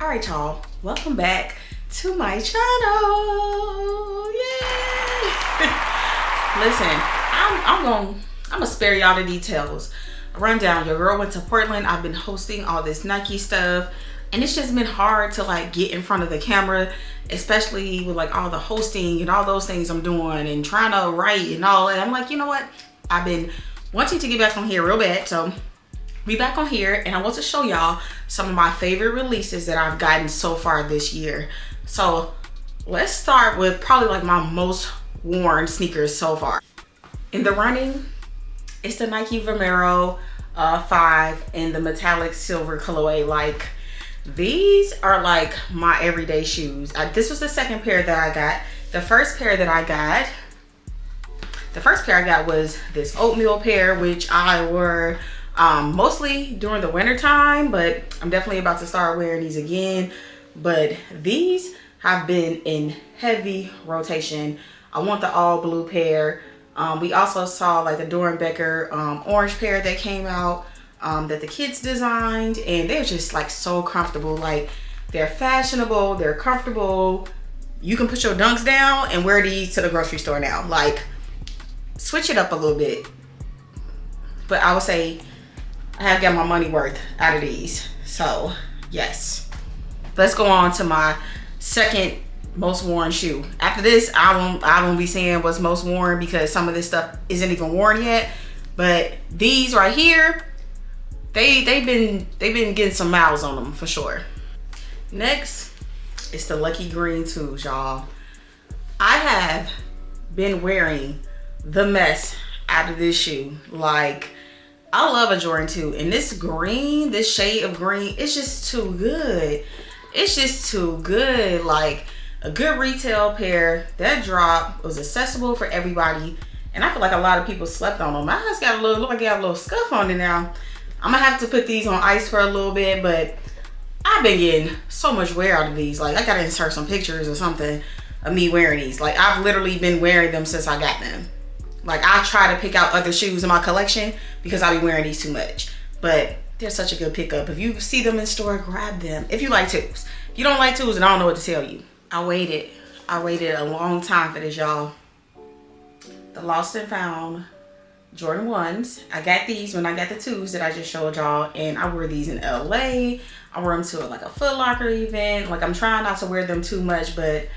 All right, y'all, welcome back to my channel. Yay! Listen, I'm gonna spare y'all the details. Rundown. Your girl went to Portland. I've been hosting all this Nike stuff, and it's just been hard to like get in front of the camera, especially with like all the hosting and all those things I'm doing and trying to write and all. And I'm like, you know what? I've been wanting to get back on here real bad, so we back on here, and I want to show y'all some of my favorite releases that I've gotten so far this year. So let's start with probably like my most worn sneakers so far. In the running, it's the Nike VOMERO 5 in the metallic silver colorway. Like, these are like my everyday shoes. This was the second pair that I got. The first pair I got was this oatmeal pair, which I wore mostly during the winter time, but I'm definitely about to start wearing these again. But these have been in heavy rotation. I want the all blue pair. We also saw like the Doernbecher orange pair that came out that the kids designed, and they're just like so comfortable. Like, they're fashionable, they're comfortable. You can put your dunks down and wear these to the grocery store now. Like, switch it up a little bit. But I would say I have got my money worth out of these. So yes, let's go on to my second most worn shoe. After this, I won't be saying what's most worn because some of this stuff isn't even worn yet. But these right here, they've been getting some miles on them for sure. Next, it's the Lucky Green Twos, y'all. I have been wearing the mess out of this shoe. Like, I love a Jordan 2, and this green, this shade of green, it's just too good. It's just too good. Like, a good retail pair. That drop was accessible for everybody, and I feel like a lot of people slept on them. I just got a little, look like I got a little scuff on it now. I'm gonna have to put these on ice for a little bit, but I've been getting so much wear out of these. Like, I gotta insert some pictures or something of me wearing these. Like, I've literally been wearing them since I got them. Like, I try to pick out other shoes in my collection because I be wearing these too much. But they're such a good pickup. If you see them in store, grab them. If you like twos. If you don't like twos, then I don't know what to tell you. I waited a long time for this, y'all. The Lost and Found Jordan 1s. I got these when I got the twos that I just showed y'all. And I wore these in LA. I wore them to like a Foot Locker event. Like, I'm trying not to wear them too much, but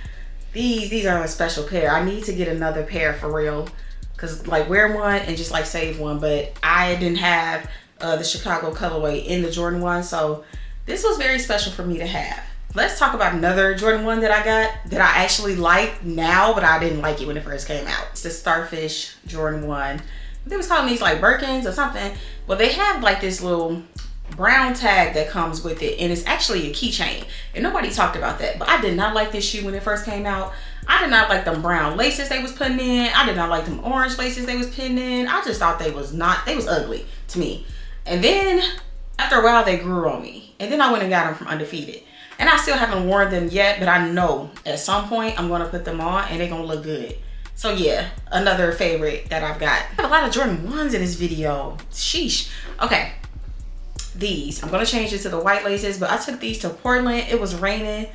these are a special pair. I need to get another pair for real. Cause like, wear one and just like save one, but I didn't have the Chicago colorway in the Jordan 1, so this was very special for me to have. Let's talk about another Jordan 1 that I got that I actually like now, but I didn't like it when it first came out. It's the Starfish Jordan 1. They was calling these like Birkins or something. Well, they have like this little brown tag that comes with it, and it's actually a keychain, and nobody talked about that. But I did not like this shoe when it first came out. I did not like them brown laces they was putting in. I did not like them orange laces they was putting in. I just thought they was ugly to me. And then after a while, they grew on me, and then I went and got them from Undefeated, and I still haven't worn them yet, but I know at some point I'm gonna put them on and they're gonna look good. So yeah, another favorite that I've got. I have a lot of Jordan 1s in this video. Sheesh. Okay. These, I'm gonna change it to the white laces, but I took these to Portland. It was raining,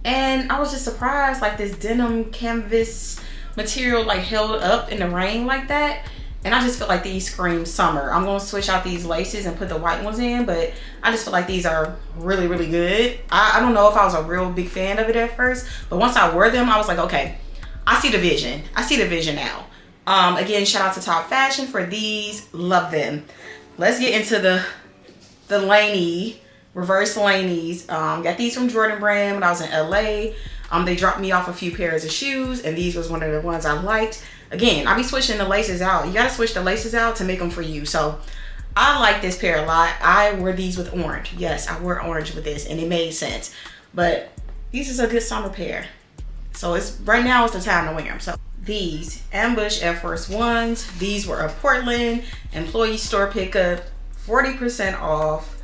and I was just surprised, like, this denim canvas material like held up in the rain like that, and I just feel like these scream summer. I'm gonna switch out these laces and put the white ones in, but I just feel like these are really, really good. I don't know if I was a real big fan of it at first, but once I wore them, I was like, okay, I see the vision. I see the vision now. Again, shout out to Top Fashion for these. Love them. Let's get into the Laney, reverse Laneys. Got these from Jordan Brand when I was in LA. They dropped me off a few pairs of shoes, and these was one of the ones I liked. Again, I'll be switching the laces out. You gotta switch the laces out to make them for you. So I like this pair a lot. I wear these with orange. Yes, I wore orange with this, and it made sense. But these is a good summer pair. So right now is the time to wear them. So these Ambush Air Force 1s. These were a Portland employee store pickup. 40% off.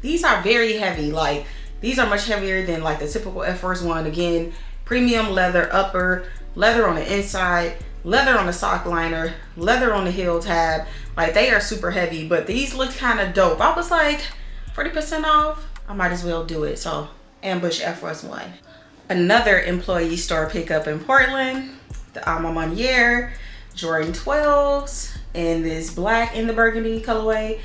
These are very heavy. Like, these are much heavier than like the typical Air Force 1. Again, premium leather upper, leather on the inside, leather on the sock liner, leather on the heel tab. Like, they are super heavy, but these look kind of dope. I was like, 40% off. I might as well do it. So ambush Air Force One. Another employee store pickup in Portland, the MANIERE Jordan 12s in this black and the burgundy colorway.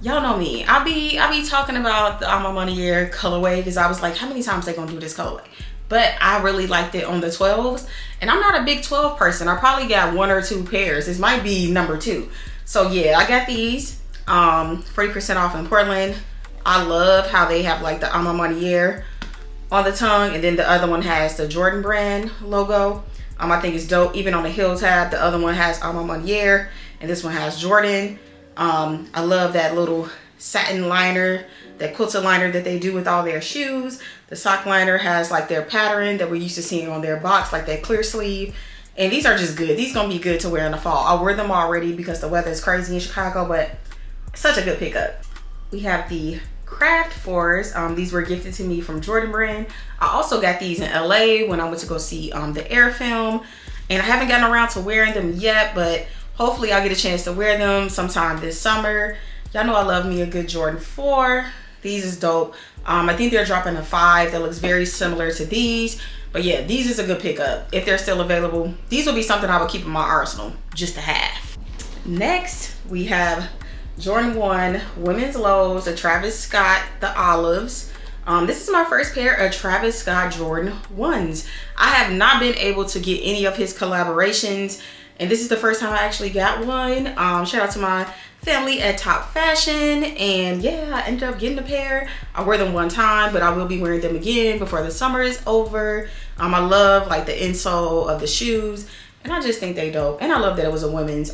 Y'all know me, I be talking about the MANIERE colorway because I was like, how many times they gonna do this colorway? But I really liked it on the 12s, and I'm not a big 12 person. I probably got 1 or 2 pairs. This might be number 2. So yeah, I got these 40% off in Portland. I love how they have like the MANIERE on the tongue, and then the other one has the Jordan brand logo. I think it's dope. Even on the heel tab, the other one has MANIERE and this one has Jordan. I love that little satin liner, that quilted liner that they do with all their shoes. The sock liner has like their pattern that we're used to seeing on their box, like that clear sleeve. And these are just good. These gonna be good to wear in the fall. I wear them already because the weather is crazy in Chicago, but such a good pickup. We have the Craft 4s. These were gifted to me from Jordan brand. I also got these in LA when I went to go see the Air film, and I haven't gotten around to wearing them yet, but hopefully I'll get a chance to wear them sometime this summer. Y'all know I love me a good Jordan 4. These is dope. I think they're dropping a 5 that looks very similar to these, but yeah, these is a good pickup if they're still available. These will be something I would keep in my arsenal just to have. Next we have Jordan 1 women's lows, the Travis Scott, the olives. This is my first pair of Travis Scott Jordan 1s. I have not been able to get any of his collaborations, and this is the first time I actually got one. Shout out to my family at Top Fashion, and yeah, I ended up getting a pair. I wear them one time, but I will be wearing them again before the summer is over. I love like the insole of the shoes, and I just think they dope. And I love that it was a women's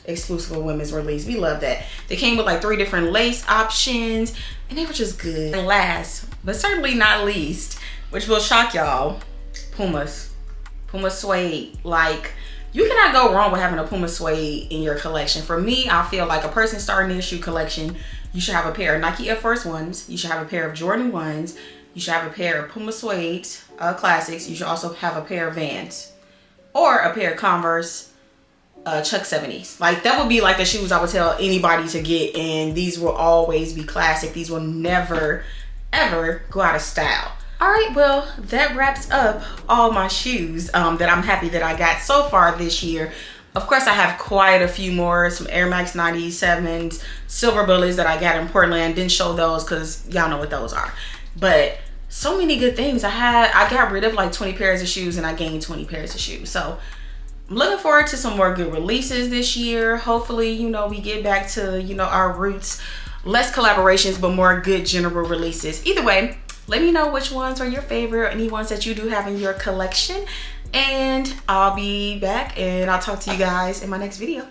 exclusive women's release. We love that. They came with like 3 different lace options, and they were just good. And last but certainly not least, which will shock y'all, Pumas. Puma suede. Like, you cannot go wrong with having a Puma suede in your collection. For me, I feel like a person starting their shoe collection, you should have a pair of Nike Air Force Ones, you should have a pair of Jordan 1s, you should have a pair of Puma suede classics, you should also have a pair of Vans or a pair of Converse Chuck 70s. Like, that would be like the shoes I would tell anybody to get, and these will always be classic. These will never ever go out of style. All right, well, that wraps up all my shoes that I'm happy that I got so far this year. Of course, I have quite a few more, some Air Max 97s, silver bullets that I got in Portland. Didn't show those because y'all know what those are, but so many good things. I got rid of like 20 pairs of shoes and I gained 20 pairs of shoes. So I'm looking forward to some more good releases this year. Hopefully, you know, we get back to, you know, our roots, less collaborations, but more good general releases. Either way, let me know which ones are your favorite, any ones that you do have in your collection, and I'll be back and I'll talk to you guys in my next video.